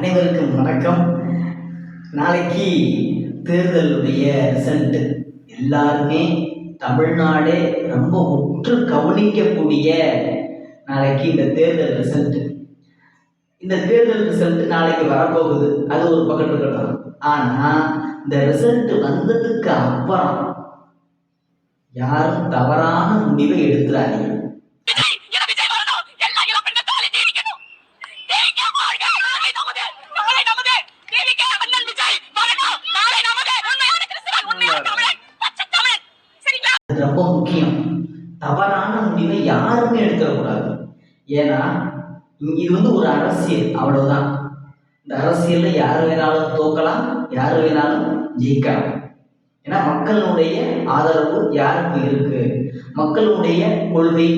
அனைவருக்கும் வணக்கம். நாளைக்கு தேர்தலுடைய ரிசல்ட் எல்லாருமே தமிழ்நாடே ரொம்ப உற்று கவனிக்கக்கூடிய நாளைக்கு இந்த தேர்தல் ரிசல்ட். இந்த தேர்தல் ரிசல்ட் நாளைக்கு வரப்போகுது, அது ஒரு பக்கம் இருக்கட்டும். ஆனா இந்த ரிசல்ட் வந்ததுக்கு அப்புறம் யாரும் தவறான முடிவை எடுத்துறாதீங்க. ரொம்ப முக்கியம். தவறான முடிவை யாருமே எடுத்துடக்கூடாது. ஏன்னா இது ஒரு அரசியல், அவ்வளவுதான். இந்த அரசியல்ல யாரு வேணாலும் தோக்கலாம், யாரு வேணாலும் ஜெயிக்கலாம். ஏன்னா மக்களுடைய ஆதரவு யாருக்கு இருக்கு, மக்களுடைய கொள்கை,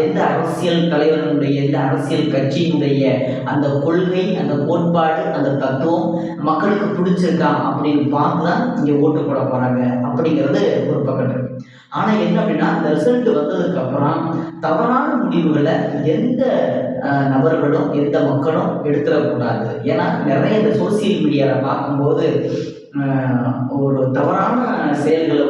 எந்த அரசியல் தலைவர்களுடைய எந்த அரசியல் கட்சியினுடைய அந்த கொள்கை, அந்த கோட்பாடு, அந்த தத்துவம் மக்களுக்கு பிடிச்சிருக்கா அப்படின்னு பார்த்து தான் இங்கே ஓட்டு போட போறாங்க அப்படிங்கிறது ஒரு பக்கம் இருக்கு. ஆனா என்ன அப்படின்னா, இந்த ரிசல்ட் வந்ததுக்கு அப்புறம் தவறான முடிவுகளை எந்த நபர்களும் எந்த மக்களும் எடுத்துடக்கூடாது. ஏன்னா நிறைய இந்த சோசியல் மீடியாவை பார்க்கும்போது ஒரு தவறான செயல்களை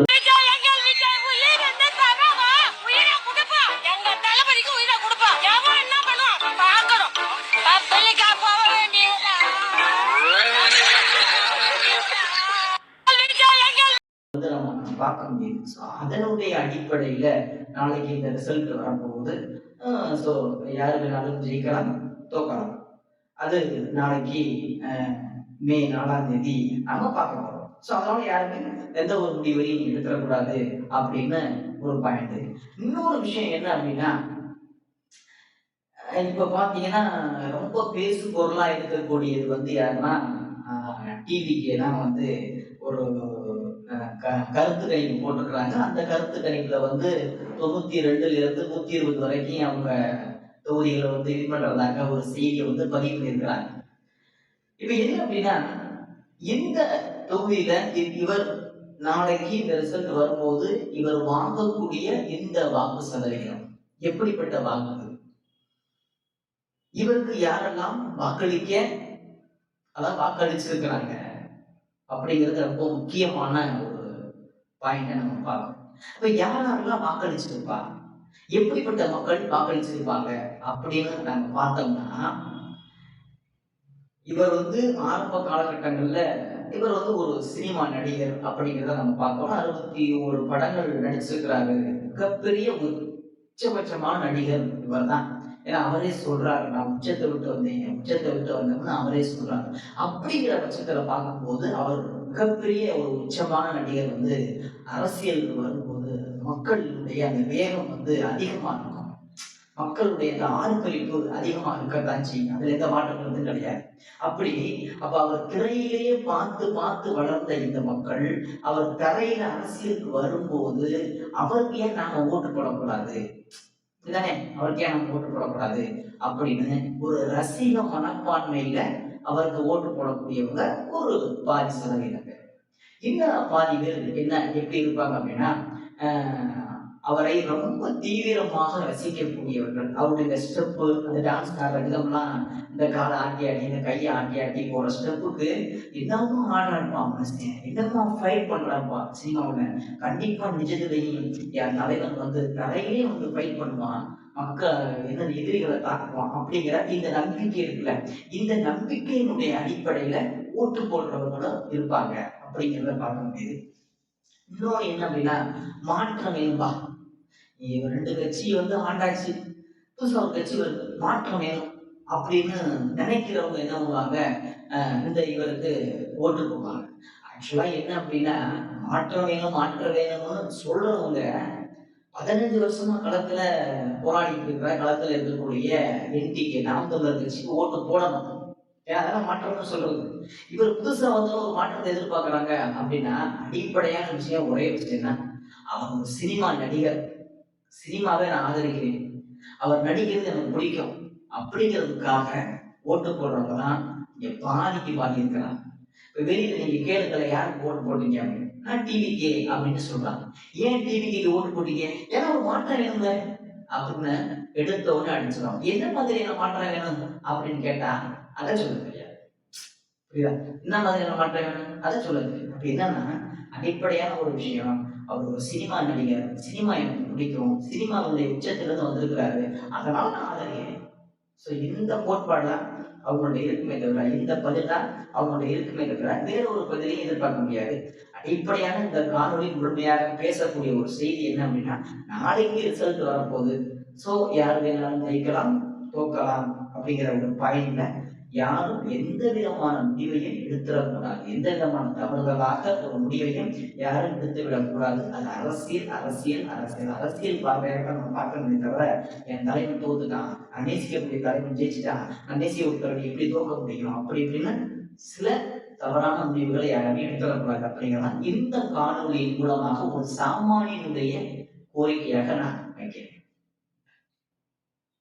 பார்க்க முடியுது. ஸோ அதனுடைய அடிப்படையில நாளைக்கு இந்த ரிசல்ட் வரப்போகுது. ஸோ யாரு வேணாலும் ஜெயிக்கலாம், தோக்கலாம். அது நாளைக்கு மே 4ஆம் தேதி நம்ம பார்க்க போறோம். ஸோ அதனால யாருமே எந்த ஒரு முடிவையும் எடுத்துடக்கூடாது அப்படின்னு ஒரு பாயிண்ட். இன்னொரு விஷயம் என்ன அப்படின்னா, இப்ப பாத்தீங்கன்னா ரொம்ப பேசு பொருளா இருக்கக்கூடியது யாருன்னா டிவிக்கு தான் ஒரு கருத்து கணிப்பு போட்டிருக்கிறாங்க. அந்த கருத்து கணிப்புல 92ல இருந்து 120 வரைக்கும் அவங்க தொகுதிகளை வின் பண்றதாக ஒரு செய்தியை பதிவு பண்ணியிருக்கிறாங்க. இப்ப என்ன அப்படின்னா, இந்த தொகுதியில இவர் நாளைக்கு இந்த ரிசல்ட் வரும்போது இவர் வாங்கக்கூடிய இந்த வாக்கு சதவீதம் எப்படிப்பட்ட வாக்கு, இவருக்கு யாரெல்லாம் வாக்களிச்சிருக்கிறாங்க அப்படிங்கிறது ரொம்ப முக்கியமான ஒரு பாயிண்ட நம்ம பார்க்கணும். இப்ப யாரெல்லாம் வாக்களிச்சிருப்பா, எப்படிப்பட்ட மக்கள் வாக்களிச்சிருப்பாங்க அப்படின்னு நம்ம பார்த்தோம்னா, இவர் ஆரம்ப காலகட்டங்கள்ல இவர் ஒரு சினிமா நடிகர் அப்படிங்கிறத நம்ம பார்க்கணும். 61 படங்கள் நடிச்சிருக்கிறாரு. மிகப்பெரிய உச்சபட்சமான நடிகர் இவர் தான். ஏன்னா அவரே சொல்றாரு, நான் உச்சத்தை விட்டு வந்தேன்னு அவரே சொல்றாரு. அப்படிங்கிற பட்சத்துல பார்க்கும்போது அவர் மிகப்பெரிய ஒரு உச்சமான நடிகர். அரசியலுக்கு வரும்போது மக்களுடைய அந்த வேகம் அதிகமா இருக்கும், மக்களுடைய அந்த ஆர்ப்பரிப்பு அதிகமா இருக்கத்தான் செய்யும். அதுல எந்த மாற்றங்களும் கிடையாது. அப்ப அவர் திரையிலேயே பார்த்து பார்த்து வளர்ந்த இந்த மக்கள் அவர் தரையில அரசியலுக்கு வரும்போது அவருக்கு ஏன் நாம ஓட்டு போடக்கூடாது, இதுதானே, அவருக்கு ஏன் நம்ம ஓட்டு போடக்கூடாது அப்படின்னு ஒரு ரசிக மனப்பான்மையில அவருக்கு ஓட்டு போடக்கூடியவங்க ஒரு பாதி சதவீதம் பேர். இந்த பாதி பேர் எப்படி இருப்பாங்க அப்படின்னா, அவரை ரொம்ப தீவிரமாக ரசிக்கக்கூடியவர்கள். அவருடைய ஸ்டெப்பு, அந்த டான்ஸ் ஆடுற விதம்லாம், இந்த காலை ஆட்டி ஆட்டி இந்த கையை ஆட்டி ஆட்டி போற ஸ்டெப்புக்கு என்னமா ஆடுறான்ப்பா மனுஷன், என்னமா ஃபைட் பண்றான்ப்பா சினிமாவில், கண்டிப்பா நிஜத்திலையும் என் தலைவன் தரையிலே ஃபைட் பண்ணுவான், மக்கள் எதிரிகளை தாக்குவான் அப்படிங்கிற இந்த நம்பிக்கை இருக்குல்ல, இந்த நம்பிக்கையினுடைய அடிப்படையில ஓட்டு போடுறவங்களும் இருப்பாங்க அப்படிங்கிறத பார்க்க முடியுது. இன்னொன்று என்ன அப்படின்னா, மாற்றம் வேணும்பா, 2 கட்சி ஆண்டாச்சு, புதுசா ஒரு கட்சி வருது, மாற்றம் வேணும் அப்படின்னு நினைக்கிறவங்க என்ன பண்ணுவாங்க, இந்த இவருக்கு ஓட்டு போவாங்க. ஆக்சுவலா என்ன அப்படின்னா, மாற்றம் வேணும்னு சொல்றவங்க 15 வருஷமா களத்துல போராடிட்டு இருக்கிற, களத்துல இருக்கக்கூடிய என்டிகே நாம் தமிழர் கட்சிக்கு ஓட்டு போடணும். அதெல்லாம் மாற்றம்னு சொல்றது. இவர் புதுசா ஒரு மாற்றத்தை எதிர்பார்க்கிறாங்க அப்படின்னா, அடிப்படையான விஷயம் ஒரே விஷயம் தான், அவர் ஒரு சினிமா நடிகர், சினிமாவை நான் ஆதரிக்கிறேன், அவர் நடிக்கிறது எனக்கு பிடிக்கும் அப்படிங்கிறதுக்காக ஓட்டு போடுறவங்க தான் இங்க பாதிக்கு பாதி இருக்கிறாங்க. இப்ப வெளியில நீங்க கேளுங்களை யாருக்கு ஓட்டு போட்டீங்க அப்படின்னு, நான் டிவிகே அப்படின்னு சொல்றாங்க. ஏன் டிவிகே ஓட்டு போட்டீங்க, ஏன்னா ஒரு மாற்றம் வேணுங்க அப்படின்னு எடுத்த உடனே அடிச்சிடும். என்ன மாதிரியான மாற்றம் வேணும் அப்படின்னு கேட்டா அதை சொல்ல தெரியாது. புரியுதா? என்ன மாதிரியான மாற்றம் வேணும்? அத சொல்லுது. அப்ப என்னன்னா, அடிப்படையான ஒரு விஷயம். அவர் ஒரு சினிமா நடிகர். சினிமா எனக்கு பிடிக்கும். சினிமாவுடைய உச்சத்திலிருந்து வந்திருக்கிறாரு. அதனால நான் ஆதரிக்கிறேன். ஸோ இந்த கோட்பாடு தான் அவங்களுடைய இருக்குமே தவிர, இந்த பதில் தான் அவங்களுடைய இருக்குமே தவிர, வேற ஒரு பதிலையும் எதிர்பார்க்க முடியாது. அடிப்படையான இந்த காணொளி முழுமையாக பேசக்கூடிய ஒரு செய்தி என்ன அப்படின்னா, நாளைக்கு ரிசல்ட் வரப்போகுது. ஸோ யார் வேணாலும் ஜெயிக்கலாம், தோக்கலாம் அப்படிங்கிற ஒரு பாயிண்ட்ல யாரும் எந்த விதமான முடிவையும் எடுத்துடக்கூடாது. எந்த விதமான தவறுதலாக ஒரு முடிவையும் யாரும் எடுத்து விடக்கூடாது. அது அரசியல், அரசியல், அரசியல். அரசியல் பார்வையாக தான் நம்ம பார்க்கணுமே தவிர, என் தலைவன் தோத்துட்டான், நான் நேசிக்கக்கூடிய தலைவன் ஜெயிச்சுட்டான், நான் நேசிக்கக்கூடியவரை எப்படி தோற்க முடியும்? அப்படி இப்படின்னு சில தவறான முடிவுகளை யாரும் எடுத்துடக்கூடாது அப்படிங்கிறதான் இந்த காணொலியின் மூலமாக ஒரு சாமானியனுடைய கோரிக்கையாக நான் வைக்கிறேன்.